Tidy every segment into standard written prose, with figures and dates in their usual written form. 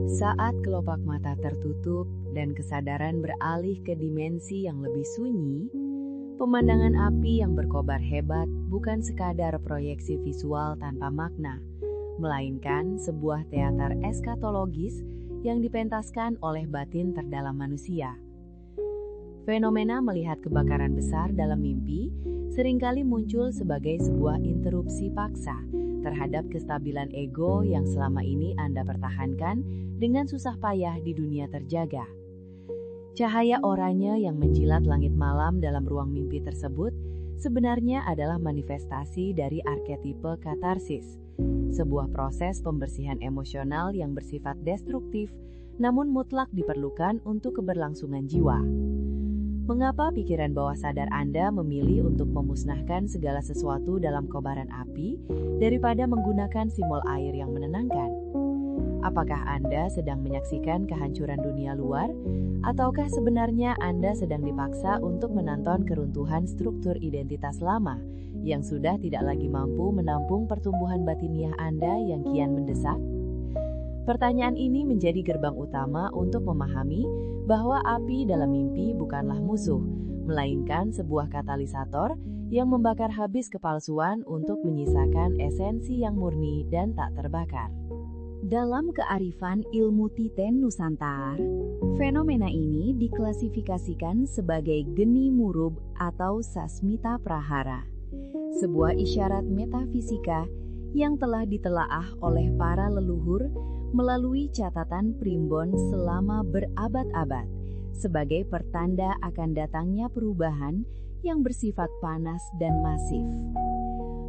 Saat kelopak mata tertutup dan kesadaran beralih ke dimensi yang lebih sunyi, pemandangan api yang berkobar hebat bukan sekadar proyeksi visual tanpa makna, melainkan sebuah teater eskatologis yang dipentaskan oleh batin terdalam manusia. Fenomena melihat kebakaran besar dalam mimpi seringkali muncul sebagai sebuah interupsi paksa terhadap kestabilan ego yang selama ini Anda pertahankan dengan susah payah di dunia terjaga. Cahaya oranye yang menjilat langit malam dalam ruang mimpi tersebut sebenarnya adalah manifestasi dari arketipe katarsis, sebuah proses pembersihan emosional yang bersifat destruktif namun mutlak diperlukan untuk keberlangsungan jiwa. Mengapa pikiran bawah sadar Anda memilih untuk memusnahkan segala sesuatu dalam kobaran api daripada menggunakan simbol air yang menenangkan? Apakah Anda sedang menyaksikan kehancuran dunia luar, ataukah sebenarnya Anda sedang dipaksa untuk menonton keruntuhan struktur identitas lama yang sudah tidak lagi mampu menampung pertumbuhan batiniah Anda yang kian mendesak? Pertanyaan ini menjadi gerbang utama untuk memahami bahwa api dalam mimpi bukanlah musuh, melainkan sebuah katalisator yang membakar habis kepalsuan untuk menyisakan esensi yang murni dan tak terbakar. Dalam kearifan ilmu Titen Nusantara, fenomena ini diklasifikasikan sebagai geni murub atau sasmita prahara, sebuah isyarat metafisika yang telah ditelaah oleh para leluhur melalui catatan primbon selama berabad-abad sebagai pertanda akan datangnya perubahan yang bersifat panas dan masif.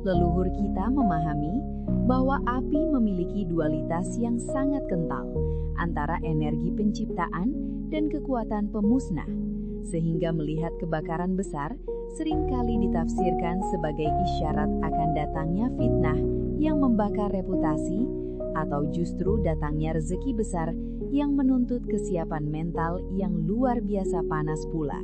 Leluhur kita memahami bahwa api memiliki dualitas yang sangat kental antara energi penciptaan dan kekuatan pemusnah, sehingga melihat kebakaran besar seringkali ditafsirkan sebagai isyarat akan datangnya fitnah yang membakar reputasi atau justru datangnya rezeki besar yang menuntut kesiapan mental yang luar biasa panas pula.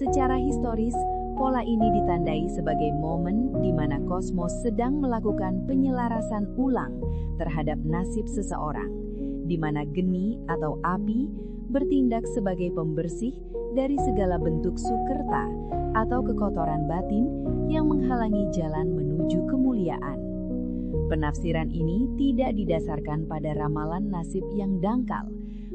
Secara historis, pola ini ditandai sebagai momen di mana kosmos sedang melakukan penyelarasan ulang terhadap nasib seseorang, di mana geni atau api bertindak sebagai pembersih dari segala bentuk sukerta atau kekotoran batin yang menghalangi jalan menuju kemuliaan. Penafsiran ini tidak didasarkan pada ramalan nasib yang dangkal,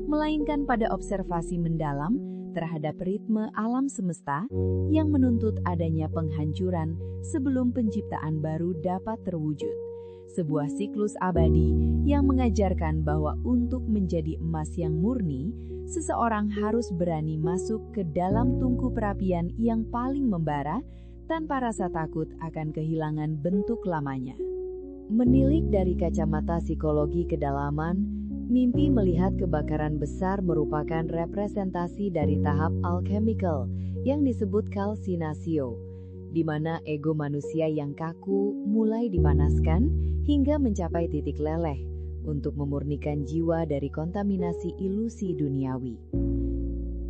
melainkan pada observasi mendalam terhadap ritme alam semesta yang menuntut adanya penghancuran sebelum penciptaan baru dapat terwujud. Sebuah siklus abadi yang mengajarkan bahwa untuk menjadi emas yang murni, seseorang harus berani masuk ke dalam tungku perapian yang paling membara tanpa rasa takut akan kehilangan bentuk lamanya. Menilik dari kacamata psikologi kedalaman, mimpi melihat kebakaran besar merupakan representasi dari tahap alchemical yang disebut kalsinasio, di mana ego manusia yang kaku mulai dipanaskan hingga mencapai titik leleh untuk memurnikan jiwa dari kontaminasi ilusi duniawi.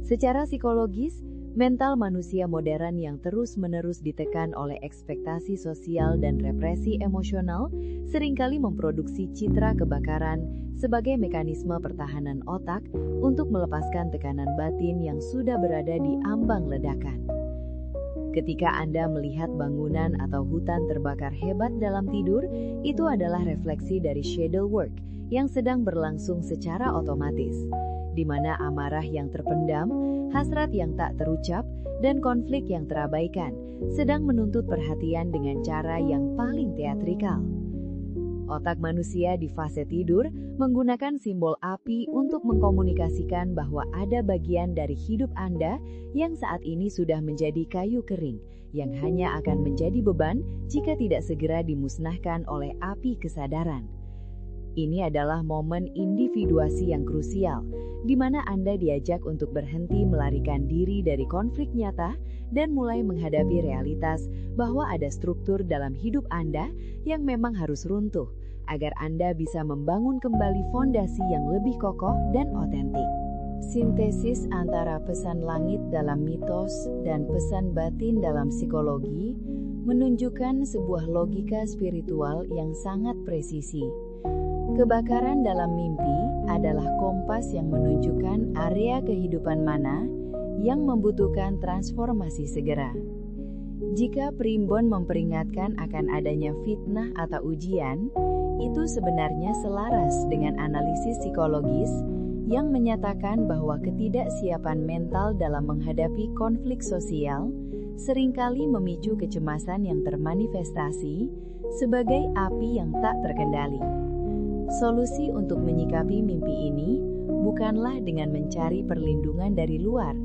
Secara psikologis, mental manusia modern yang terus-menerus ditekan oleh ekspektasi sosial dan represi emosional seringkali memproduksi citra kebakaran sebagai mekanisme pertahanan otak untuk melepaskan tekanan batin yang sudah berada di ambang ledakan. Ketika Anda melihat bangunan atau hutan terbakar hebat dalam tidur, itu adalah refleksi dari shadow work yang sedang berlangsung secara otomatis, di mana amarah yang terpendam, hasrat yang tak terucap, dan konflik yang terabaikan sedang menuntut perhatian dengan cara yang paling teatrikal. Otak manusia di fase tidur menggunakan simbol api untuk mengkomunikasikan bahwa ada bagian dari hidup Anda yang saat ini sudah menjadi kayu kering, yang hanya akan menjadi beban jika tidak segera dimusnahkan oleh api kesadaran. Ini adalah momen individuasi yang krusial, di mana Anda diajak untuk berhenti melarikan diri dari konflik nyata dan mulai menghadapi realitas bahwa ada struktur dalam hidup Anda yang memang harus runtuh, agar Anda bisa membangun kembali fondasi yang lebih kokoh dan otentik. Sintesis antara pesan langit dalam mitos dan pesan batin dalam psikologi menunjukkan sebuah logika spiritual yang sangat presisi. Kebakaran dalam mimpi adalah kompas yang menunjukkan area kehidupan mana yang membutuhkan transformasi segera. Jika primbon memperingatkan akan adanya fitnah atau ujian, itu sebenarnya selaras dengan analisis psikologis yang menyatakan bahwa ketidaksiapan mental dalam menghadapi konflik sosial seringkali memicu kecemasan yang termanifestasi sebagai api yang tak terkendali. Solusi untuk menyikapi mimpi ini bukanlah dengan mencari perlindungan dari luar,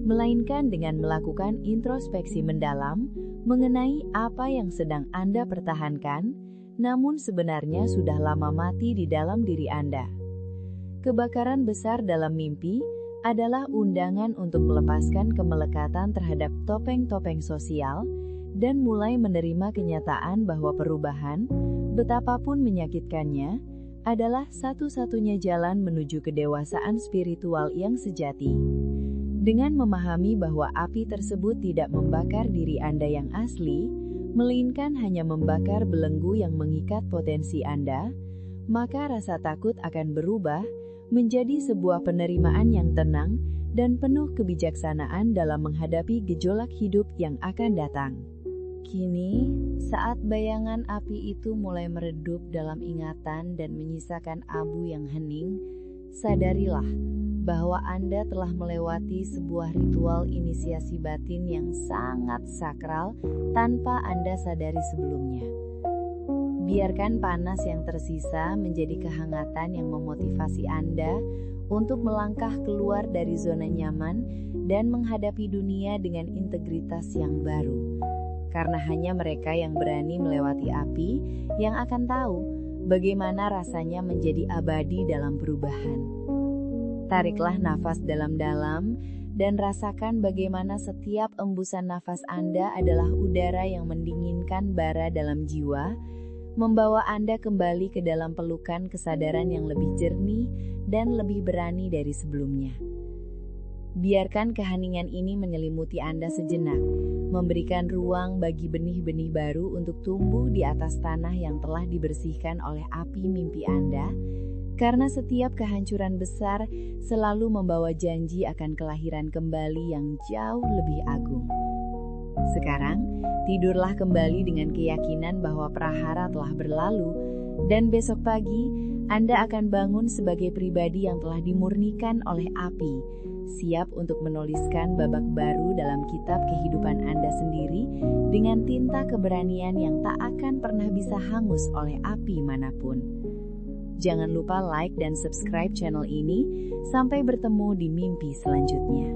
melainkan dengan melakukan introspeksi mendalam mengenai apa yang sedang Anda pertahankan, namun sebenarnya sudah lama mati di dalam diri Anda. Kebakaran besar dalam mimpi adalah undangan untuk melepaskan kemelekatan terhadap topeng-topeng sosial dan mulai menerima kenyataan bahwa perubahan, betapapun menyakitkannya, adalah satu-satunya jalan menuju kedewasaan spiritual yang sejati. Dengan memahami bahwa api tersebut tidak membakar diri Anda yang asli, melainkan hanya membakar belenggu yang mengikat potensi Anda, maka rasa takut akan berubah menjadi sebuah penerimaan yang tenang dan penuh kebijaksanaan dalam menghadapi gejolak hidup yang akan datang. Kini, saat bayangan api itu mulai meredup dalam ingatan dan menyisakan abu yang hening, sadarilah bahwa Anda telah melewati sebuah ritual inisiasi batin yang sangat sakral tanpa Anda sadari sebelumnya. Biarkan panas yang tersisa menjadi kehangatan yang memotivasi Anda untuk melangkah keluar dari zona nyaman dan menghadapi dunia dengan integritas yang baru. Karena hanya mereka yang berani melewati api yang akan tahu bagaimana rasanya menjadi abadi dalam perubahan. Tariklah nafas dalam-dalam dan rasakan bagaimana setiap embusan nafas Anda adalah udara yang mendinginkan bara dalam jiwa, membawa Anda kembali ke dalam pelukan kesadaran yang lebih jernih dan lebih berani dari sebelumnya. Biarkan keheningan ini menyelimuti Anda sejenak, memberikan ruang bagi benih-benih baru untuk tumbuh di atas tanah yang telah dibersihkan oleh api mimpi Anda, karena setiap kehancuran besar selalu membawa janji akan kelahiran kembali yang jauh lebih agung. Sekarang, tidurlah kembali dengan keyakinan bahwa prahara telah berlalu, dan besok pagi Anda akan bangun sebagai pribadi yang telah dimurnikan oleh api, siap untuk menuliskan babak baru dalam kitab kehidupan Anda sendiri dengan tinta keberanian yang tak akan pernah bisa hangus oleh api manapun. Jangan lupa like dan subscribe channel ini. Sampai bertemu di mimpi selanjutnya.